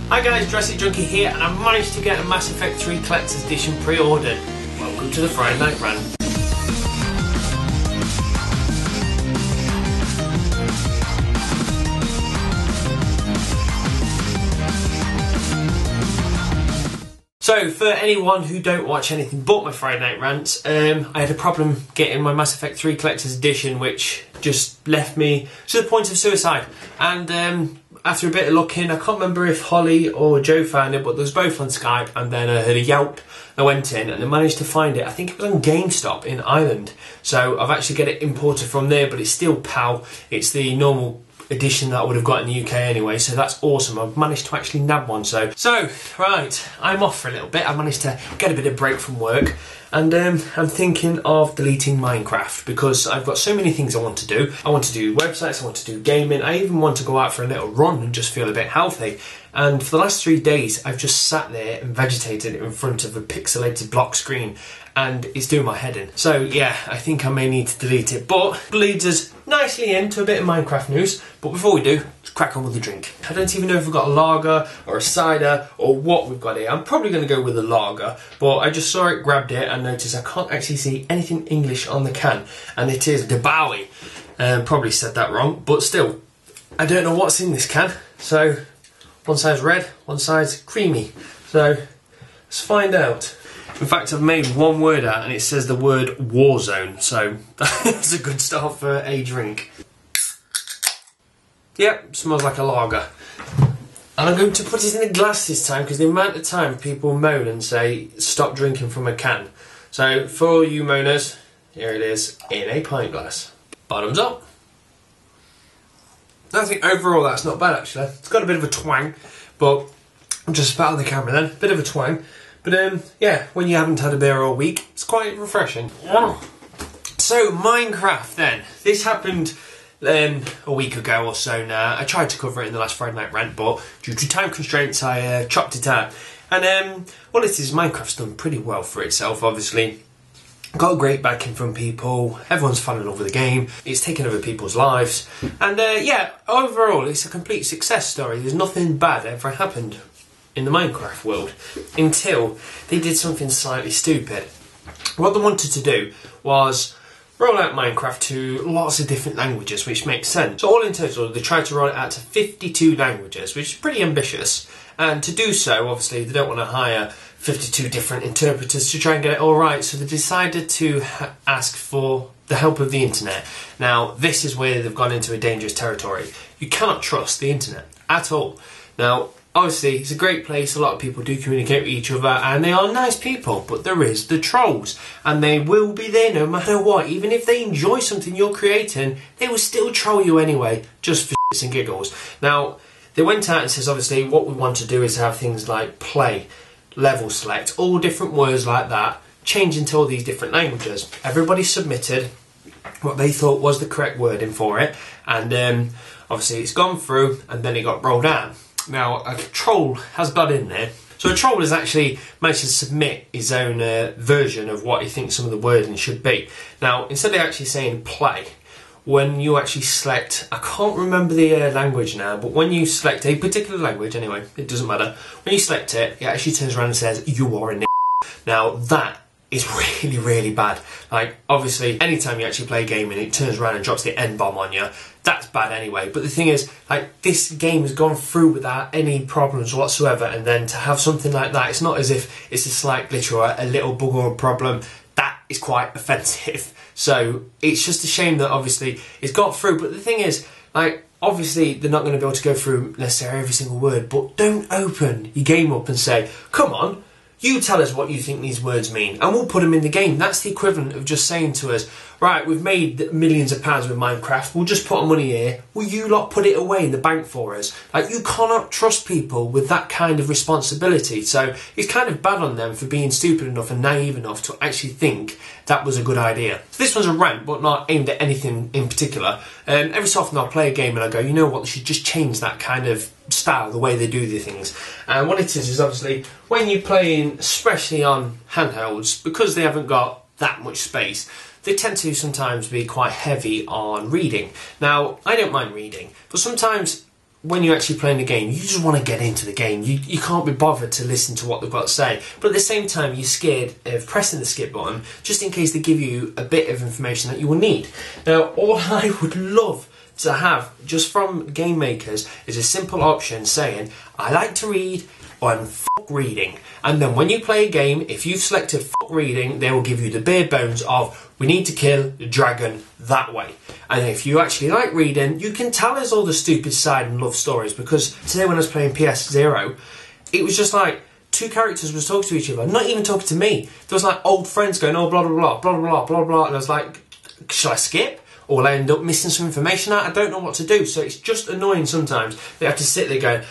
Hi guys, Jurassic Junkie here, and I managed to get a Mass Effect 3 Collector's Edition pre-ordered. Welcome to the Friday Night Rant. So, for anyone who don't watch anything but my Friday Night Rants, I had a problem getting my Mass Effect 3 Collector's Edition, which just left me to the point of suicide. And after a bit of looking, I can't remember if Holly or Joe found it, but they was both on Skype, and then I heard a Yelp. I went in and I managed to find it. I think it was on GameStop in Ireland. So I've actually got it imported from there, but it's still PAL. It's the normal edition that I would have got in the UK anyway, so that's awesome. I've managed to actually nab one. So right, I'm off for a little bit. I managed to get a bit of break from work, and I'm thinking of deleting Minecraft because I've got so many things I want to do. I want to do websites, I want to do gaming, I even want to go out for a little run and just feel a bit healthy. And for the last 3 days, I've just sat there and vegetated in front of a pixelated block screen, and it's doing my head in. So yeah, I think I may need to delete it, but it leads us nicely into a bit of Minecraft news. But before we do, let's crack on with the drink. I don't even know if we've got a lager or a cider or what we've got here. I'm probably going to go with a lager, but I just saw it, grabbed it, and noticed I can't actually see anything English on the can, and it is De Bowie. Probably said that wrong, but still, I don't know what's in this can. So one side's red, one side's creamy. So let's find out. In fact, I've made one word out and it says the word Warzone, so that's a good start for a drink. Yep, smells like a lager. And I'm going to put it in a glass this time because the amount of time people moan and say stop drinking from a can. So for all you moaners, here it is in a pint glass. Bottoms up. I think overall that's not bad actually. It's got a bit of a twang, but I'm just spat on the camera then, bit of a twang. But yeah, when you haven't had a beer all week, it's quite refreshing. So Minecraft then. This happened a week ago or so now. I tried to cover it in the last Friday Night Rant, but due to time constraints I chopped it out. And well, it is, Minecraft's done pretty well for itself, obviously. Got a great backing from people, everyone's fallen in love with the game, it's taken over people's lives, and yeah, overall it's a complete success story. There's nothing bad ever happened in the Minecraft world until they did something slightly stupid. What they wanted to do was roll out Minecraft to lots of different languages, which makes sense. So all in total, they tried to roll it out to 52 languages, which is pretty ambitious. And to do so, obviously, they don't want to hire 52 different interpreters to try and get it all right. So they decided to ask for the help of the internet. Now, this is where they've gone into a dangerous territory. You cannot trust the internet at all. Now, obviously, it's a great place, a lot of people do communicate with each other, and they are nice people, but there is the trolls, and they will be there no matter what. Even if they enjoy something you're creating, they will still troll you anyway, just for shits and giggles. Now, they went out and says, obviously, what we want to do is have things like play, level select, all different words like that, change into all these different languages. Everybody submitted what they thought was the correct wording for it, and obviously it's gone through, and then it got rolled out. Now, a troll has got in there. So a troll has actually managed to submit his own version of what he thinks some of the wording should be. Now, instead of actually saying play, when you actually select, I can't remember the language now, but when you select a particular language, anyway, it doesn't matter. When you select it, it actually turns around and says, you are a n***. Now, that is really, really bad. Like, obviously, anytime you actually play a game and it turns around and drops the N-bomb on you, that's bad anyway. But the thing is, like, this game has gone through without any problems whatsoever, and then to have something like that, it's not as if it's a slight glitch or a little bug or a problem. That is quite offensive. So it's just a shame that obviously it's got through. But the thing is, like, obviously they're not going to be able to go through necessarily every single word, but don't open your game up and say, come on, you tell us what you think these words mean, and we'll put them in the game. That's the equivalent of just saying to us, right, we've made millions of pounds with Minecraft, we'll just put our money here, will you lot put it away in the bank for us? Like, you cannot trust people with that kind of responsibility. So it's kind of bad on them for being stupid enough and naive enough to actually think that was a good idea. So this one's a rant, but not aimed at anything in particular. Every so often I'll play a game and I go, you know what, they should just change that kind of style, the way they do the things. And what it is obviously when you're playing, especially on handhelds, because they haven't got that much space, they tend to sometimes be quite heavy on reading. Now, I don't mind reading, but sometimes when you're actually playing the game, you just want to get into the game. You can't be bothered to listen to what they've got to say. But at the same time, you're scared of pressing the skip button just in case they give you a bit of information that you will need. Now, all I would love to have just from game makers is a simple option saying, I like to read and fuck reading. And then when you play a game, if you've selected fuck reading, they will give you the bare bones of, we need to kill the dragon that way. And if you actually like reading, you can tell us all the stupid side and love stories, because today when I was playing PS0, it was just like two characters was talking to each other, not even talking to me. There was like old friends going, oh, blah, blah, blah, blah, blah, blah, blah. And I was like, shall I skip? Or will I end up missing some information out? I don't know what to do. So it's just annoying sometimes. They have to sit there going,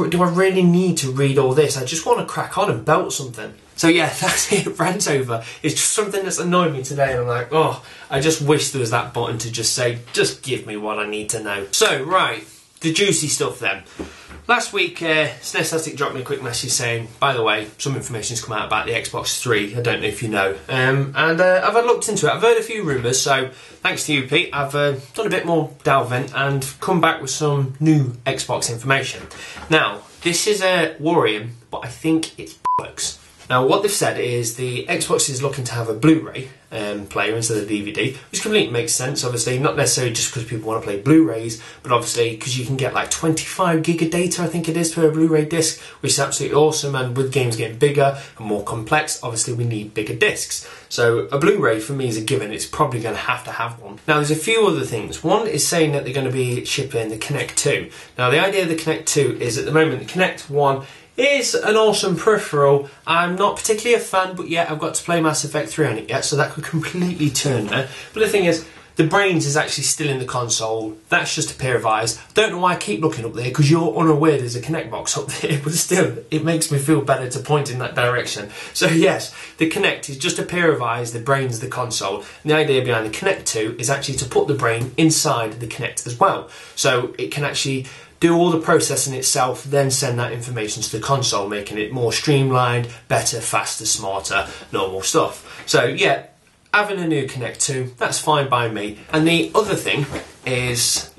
do I really need to read all this? I just want to crack on and belt something. So yeah, that's it. Rant over. It's just something that's annoyed me today. And I'm like, oh, I just wish there was that button to just say, just give me what I need to know. So, right, the juicy stuff then. Last week, SNEStastic dropped me a quick message saying, by the way, some information's come out about the Xbox 3. I don't know if you know. And I've had looked into it. I've heard a few rumours, so thanks to you, Pete. I've done a bit more delving and come back with some new Xbox information. Now, this is worrying, but I think it works. Now, what they've said is the Xbox is looking to have a Blu-ray player instead of DVD, which completely makes sense, obviously, not necessarily just because people want to play Blu-rays, but obviously because you can get like 25 gig of data, I think it is, per Blu-ray disc, which is absolutely awesome, and with games getting bigger and more complex, obviously we need bigger discs. So a Blu-ray for me is a given, it's probably going to have one. Now there's a few other things. One is saying that they're going to be shipping the Kinect 2. Now the idea of the Kinect 2 is at the moment the Kinect 1 is an awesome peripheral. I'm not particularly a fan, but yet I've got to play Mass Effect 3 on it yet, so that could completely turn there. But the thing is, the brains is actually still in the console. That's just a pair of eyes. Don't know why I keep looking up there, because you're unaware there's a Kinect box up there, but still, it makes me feel better to point in that direction. So yes, the Kinect is just a pair of eyes, the brain's the console. And the idea behind the Kinect 2 is actually to put the brain inside the Kinect as well. So it can actually do all the processing itself, then send that information to the console, making it more streamlined, better, faster, smarter, normal stuff. So yeah, having a new Kinect 2, that's fine by me. And the other thing is,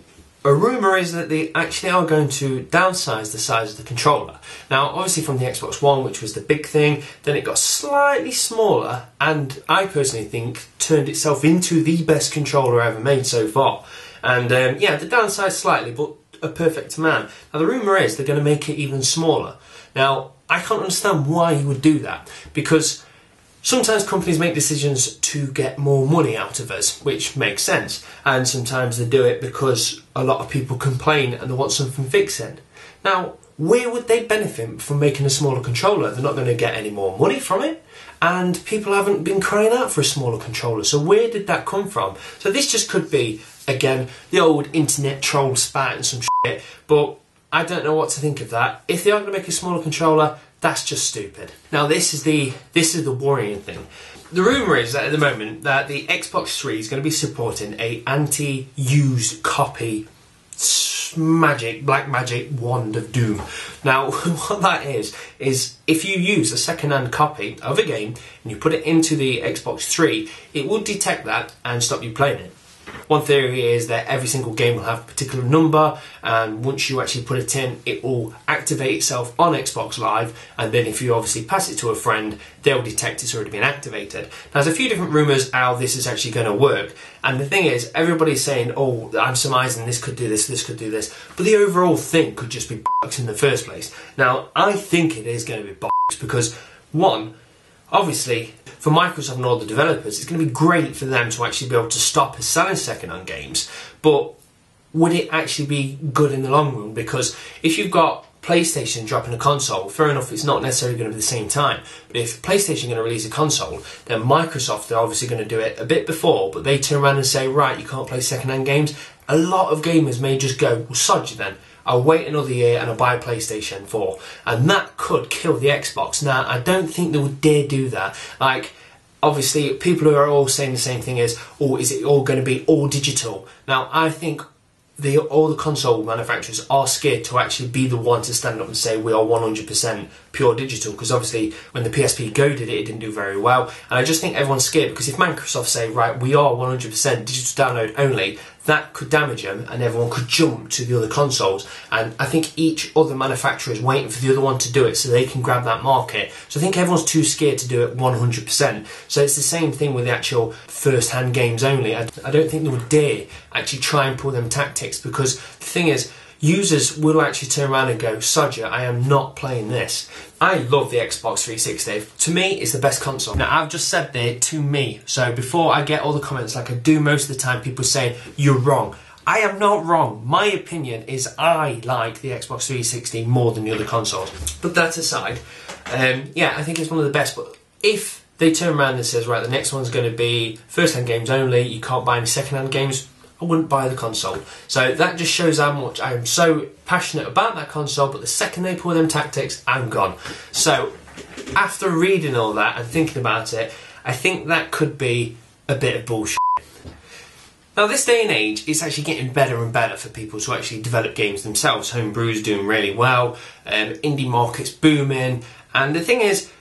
a rumour is that they actually are going to downsize the size of the controller. Now, obviously from the Xbox One, which was the big thing, then it got slightly smaller, and I personally think turned itself into the best controller ever made so far. And yeah, the downsized slightly, but a perfect amount. Now the rumour is they're going to make it even smaller. Now I can't understand why you would do that, because sometimes companies make decisions to get more money out of us, which makes sense, and sometimes they do it because a lot of people complain and they want something fixing. Now where would they benefit from making a smaller controller? They're not going to get any more money from it, and people haven't been crying out for a smaller controller, so where did that come from? So this just could be, again, the old internet troll spat and some shit, but I don't know what to think of that. If they are going to make a smaller controller, that's just stupid. Now this is the worrying thing. The rumour is that at the moment that the Xbox 3 is going to be supporting a anti-used copy black magic wand of doom. Now what that is if you use a second-hand copy of a game and you put it into the Xbox 3, it will detect that and stop you playing it. One theory is that every single game will have a particular number, and once you actually put it in, it will activate itself on Xbox Live, and then if you obviously pass it to a friend, they'll detect it's already been activated. Now, there's a few different rumours how this is actually going to work, and the thing is, everybody's saying, oh, I'm surmising this could do this, this could do this, but the overall thing could just be bollocks in the first place. Now, I think it is going to be bollocks because, one, obviously, for Microsoft and all the developers, it's going to be great for them to actually be able to stop us selling second-hand games, but would it actually be good in the long run? Because if you've got PlayStation dropping a console, fair enough, it's not necessarily going to be the same time, but if PlayStation are going to release a console, then Microsoft, they're obviously going to do it a bit before, but they turn around and say, right, you can't play second-hand games. A lot of gamers may just go, well, sod you then. I'll wait another year and I'll buy a PlayStation 4. And that could kill the Xbox. Now, I don't think they would dare do that. Like, obviously, people who are all saying the same thing is, oh, is it all going to be all digital? Now, I think all the console manufacturers are scared to actually be the one to stand up and say we are 100% pure digital, because obviously when the PSP Go did it, it didn't do very well. And I just think everyone's scared, because if Microsoft say, right, we are 100% digital download only, that could damage them and everyone could jump to the other consoles. And I think each other manufacturer is waiting for the other one to do it so they can grab that market. So I think everyone's too scared to do it 100%. So it's the same thing with the actual first-hand games only. I don't think they would dare actually try and pull them tactics, because the thing is, users will actually turn around and go, sod ya, I am not playing this. I love the Xbox 360. To me, it's the best console. Now, I've just said there, to me. So before I get all the comments, like I do most of the time, people say, you're wrong. I am not wrong. My opinion is I like the Xbox 360 more than the other consoles. But that aside, yeah, I think it's one of the best. But if they turn around and says, right, the next one's going to be first-hand games only, you can't buy any second-hand games, I wouldn't buy the console. So that just shows how much I am so passionate about that console, but the second they pull them tactics, I'm gone. So after reading all that and thinking about it, I think that could be a bit of bullshit. Now, this day and age, it's actually getting better and better for people to actually develop games themselves. Homebrew's doing really well, indie market's booming, and the thing is,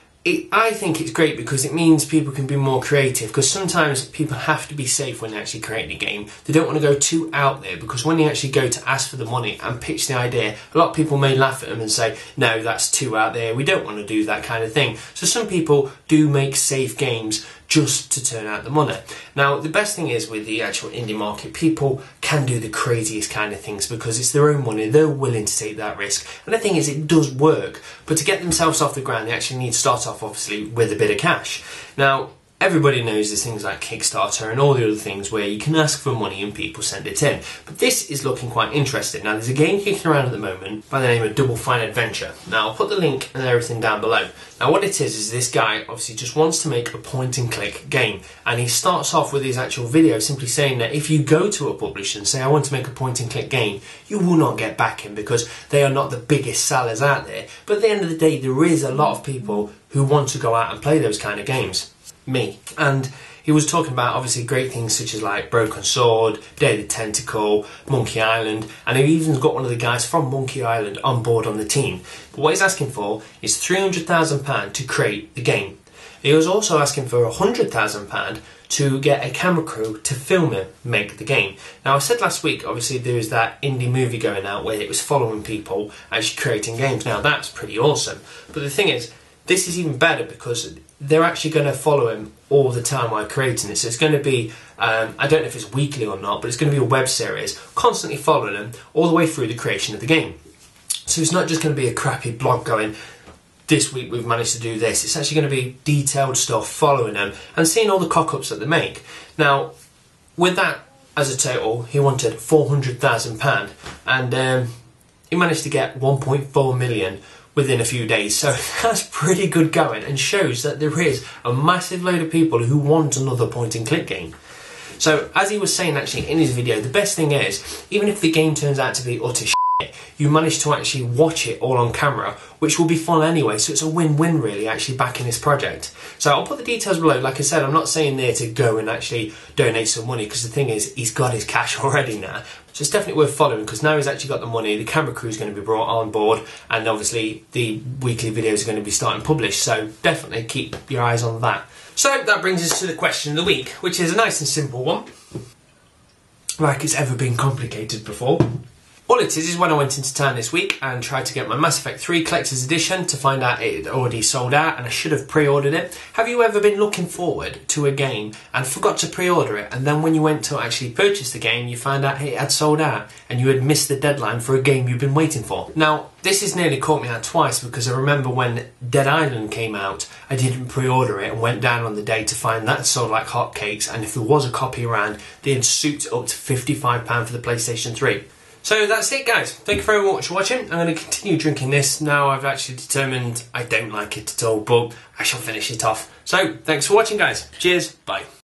I think it's great because it means people can be more creative, because sometimes people have to be safe when they actually create a game. They don't want to go too out there, because when you actually go to ask for the money and pitch the idea, a lot of people may laugh at them and say, no, that's too out there, we don't want to do that kind of thing. So some people do make safe games just to turn out the money. Now, the best thing is with the actual indie market, people can do the craziest kind of things because it's their own money, they're willing to take that risk. And the thing is, it does work, but to get themselves off the ground, they actually need to start off, obviously, with a bit of cash. Now, everybody knows there's things like Kickstarter and all the other things where you can ask for money and people send it in. But this is looking quite interesting. Now, there's a game kicking around at the moment by the name of Double Fine Adventure. Now, I'll put the link and everything down below. Now, what it is this guy obviously just wants to make a point-and-click game. And he starts off with his actual video simply saying that if you go to a publisher and say, I want to make a point-and-click game, you will not get backing because they are not the biggest sellers out there. But at the end of the day, there is a lot of people who want to go out and play those kind of games. Me. And he was talking about obviously great things such as like Broken Sword, Day of the Tentacle, Monkey Island, and he even got one of the guys from Monkey Island on board on the team. But what he's asking for is £300,000 to create the game. He was also asking for £100,000 to get a camera crew to film him make the game. Now, I said last week, obviously, there was that indie movie going out where it was following people actually creating games. Now, that's pretty awesome. But the thing is, this is even better because they're actually going to follow him all the time while creating it. So it's going to be, I don't know if it's weekly or not, but it's going to be a web series constantly following him all the way through the creation of the game. So it's not just going to be a crappy blog going, this week we've managed to do this. It's actually going to be detailed stuff following them and seeing all the cock-ups that they make. Now, with that as a total, he wanted £400,000 and he managed to get 1.4 million within a few days. So that's pretty good going and shows that there is a massive load of people who want another point-and-click game. So as he was saying actually in his video, the best thing is, even if the game turns out to be utter shit, you manage to actually watch it all on camera, which will be fun anyway, so it's a win-win really actually backing this project. So I'll put the details below. Like I said, I'm not saying there to go and actually donate some money, because the thing is, he's got his cash already now. So it's definitely worth following, because now he's actually got the money, the camera crew is going to be brought on board, and obviously the weekly videos are going to be starting published, so definitely keep your eyes on that. So that brings us to the question of the week, which is a nice and simple one, like it's ever been complicated before. All it is when I went into town this week and tried to get my Mass Effect 3 Collector's Edition to find out it had already sold out and I should have pre-ordered it. Have you ever been looking forward to a game and forgot to pre-order it, and then when you went to actually purchase the game you found out it had sold out and you had missed the deadline for a game you've been waiting for? Now, this has nearly caught me out twice, because I remember when Dead Island came out, I didn't pre-order it and went down on the day to find that sold like hotcakes, and if there was a copy around, they had souped up to £55 for the PlayStation 3. So that's it, guys. Thank you very much for watching. I'm going to continue drinking this. Now I've actually determined I don't like it at all, but I shall finish it off. So thanks for watching, guys. Cheers. Bye.